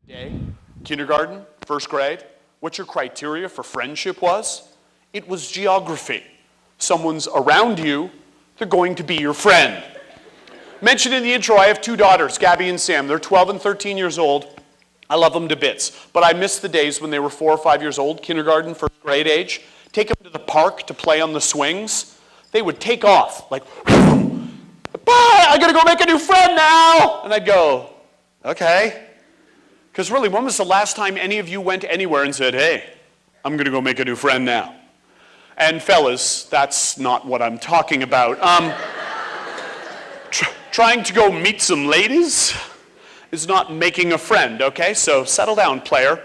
Day, kindergarten, first grade, what your criteria for friendship was? It was geography. Someone's around you, they're going to be your friend. Mentioned in the intro, I have two daughters, Gabby and Sam. They're 12 and 13 years old. I love them to bits, but I miss the days when they were 4 or 5 years old, kindergarten, first grade age. Take them to the park to play on the swings. They would take off, like, bye, I gotta go make a new friend now. And I'd go, okay. Because really, when was the last time any of you went anywhere and said, hey, I'm going to go make a new friend now? And fellas, that's not what I'm talking about. Trying to go meet some ladies is not making a friend, okay? So settle down, player.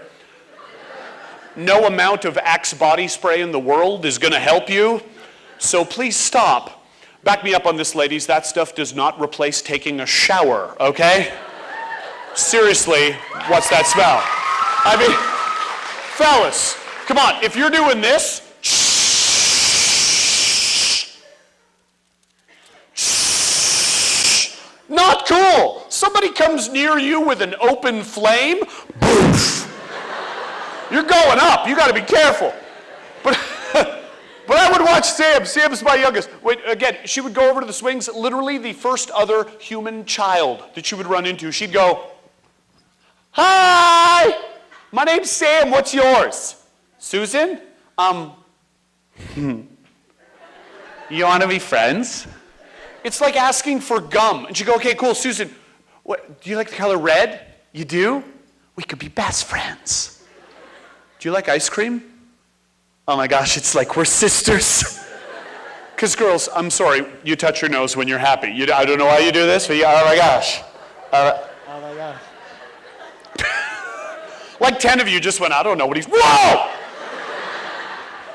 No amount of Axe body spray in the world is going to help you, so please stop. Back me up on this, ladies. That stuff does not replace taking a shower, okay? Seriously, what's that smell? I mean, fellas, come on, if you're doing this, not cool. Somebody comes near you with an open flame, boof. You're going up, you gotta be careful. But I would watch Sam. Sam's my youngest. Again, she would go over to the swings, literally the first other human child that she would run into. She'd go, hi, my name's Sam, what's yours? Susan? You want to be friends? It's like asking for gum. And she'd go, okay, cool, Susan, do you like the color red? You do? We could be best friends. Do you like ice cream? Oh my gosh, it's like we're sisters. Because girls, I'm sorry, you touch your nose when you're happy. I don't know why you do this, but oh my gosh. Oh my gosh. Like 10 of you just went, I don't know what he's, whoa!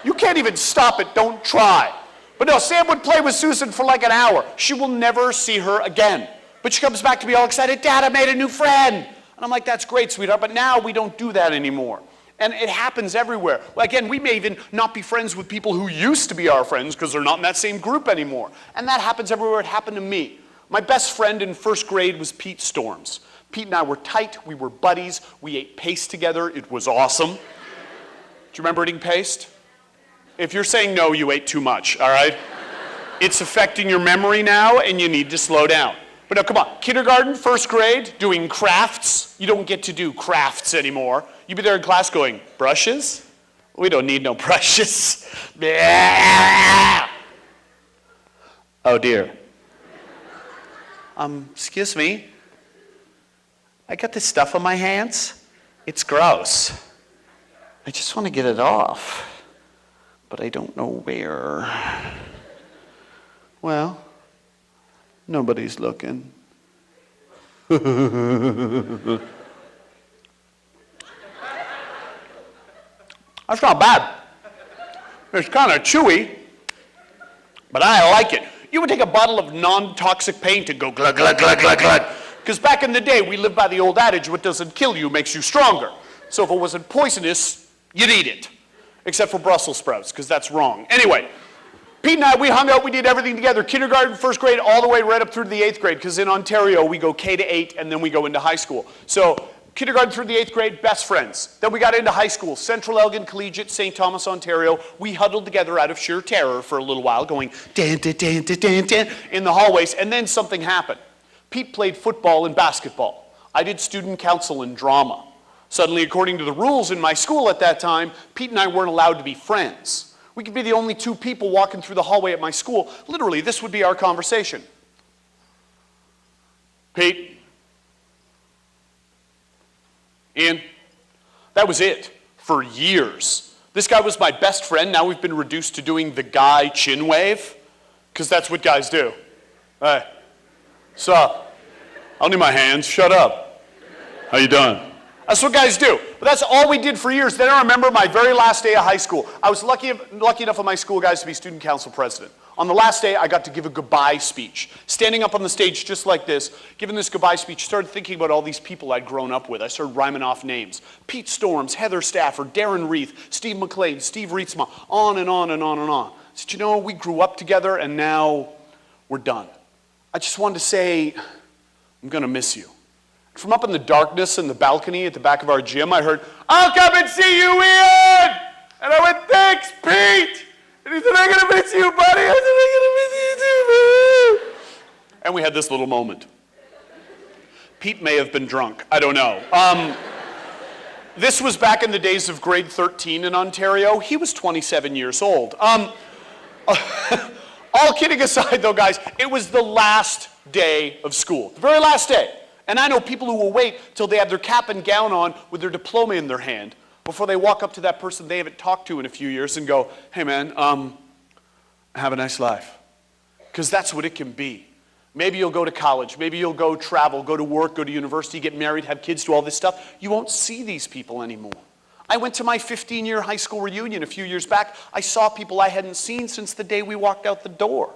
You can't even stop it, don't try. But no, Sam would play with Susan for like an hour. She will never see her again. But she comes back to me all excited, Dad, I made a new friend. And I'm like, that's great, sweetheart, but now we don't do that anymore. And it happens everywhere. Again, we may even not be friends with people who used to be our friends because they're not in that same group anymore. And that happens everywhere. It happened to me. My best friend in first grade was Pete Storms. Pete and I were tight, we were buddies, we ate paste together, it was awesome. Do you remember eating paste? If you're saying no, you ate too much, all right? It's affecting your memory now and you need to slow down. But no, come on, kindergarten, first grade, doing crafts. You don't get to do crafts anymore. You'd be there in class going, brushes? We don't need no brushes. Oh dear. Excuse me. I got this stuff on my hands. It's gross. I just want to get it off, but I don't know where. Well, nobody's looking. That's not bad. It's kind of chewy, but I like it. You would take a bottle of non-toxic paint and go glug, glug, glug, glug, glug. Because back in the day, we lived by the old adage, what doesn't kill you makes you stronger. So if it wasn't poisonous, you'd eat it. Except for Brussels sprouts, because that's wrong. Anyway, Pete and I, we hung out, we did everything together. Kindergarten, first grade, all the way right up through to the 8th grade. Because in Ontario, we go K to 8, and then we go into high school. So kindergarten through the 8th grade, best friends. Then we got into high school, Central Elgin Collegiate, St. Thomas, Ontario. We huddled together out of sheer terror for a little while, going dan, dan, dan, dan, dan, dan, in the hallways, and then something happened. Pete played football and basketball. I did student council and drama. Suddenly, according to the rules in my school at that time, Pete and I weren't allowed to be friends. We could be the only two people walking through the hallway at my school. Literally, this would be our conversation. Pete? Ian? That was it for years. This guy was my best friend. Now we've been reduced to doing the guy chin wave, because that's what guys do. Hey, sup? I don't need my hands. Shut up. How you doing? That's what guys do. But that's all we did for years. Then I remember my very last day of high school. I was lucky enough of my school guys to be student council president. On the last day, I got to give a goodbye speech. Standing up on the stage just like this, giving this goodbye speech, started thinking about all these people I'd grown up with. I started rhyming off names. Pete Storms, Heather Stafford, Darren Reith, Steve McLean, Steve Rietzma, on and on and on and on. I said, you know, we grew up together and now we're done. I just wanted to say, I'm going to miss you. From up in the darkness in the balcony at the back of our gym, I heard, "I'll come and see you, Ian!" And I went, "Thanks, Pete!" And he said, "I'm going to miss you, buddy." I said, "I'm going to miss you too, man." And we had this little moment. Pete may have been drunk. I don't know. This was back in the days of grade 13 in Ontario. He was 27 years old. All kidding aside, though, guys, it was the last day of school, the very last day. And I know people who will wait till they have their cap and gown on with their diploma in their hand before they walk up to that person they haven't talked to in a few years and go, "Hey, man, have a nice life." Because that's what it can be. Maybe you'll go to college. Maybe you'll go travel, go to work, go to university, get married, have kids, do all this stuff. You won't see these people anymore. I went to my 15-year high school reunion a few years back. I saw people I hadn't seen since the day we walked out the door.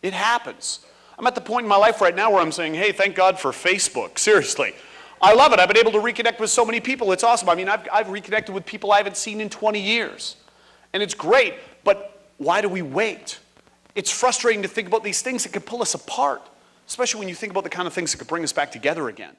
It happens. I'm at the point in my life right now where I'm saying, hey, thank God for Facebook. Seriously. I love it. I've been able to reconnect with so many people. It's awesome. I mean, I've reconnected with people I haven't seen in 20 years. And it's great, but why do we wait? It's frustrating to think about these things that could pull us apart, especially when you think about the kind of things that could bring us back together again.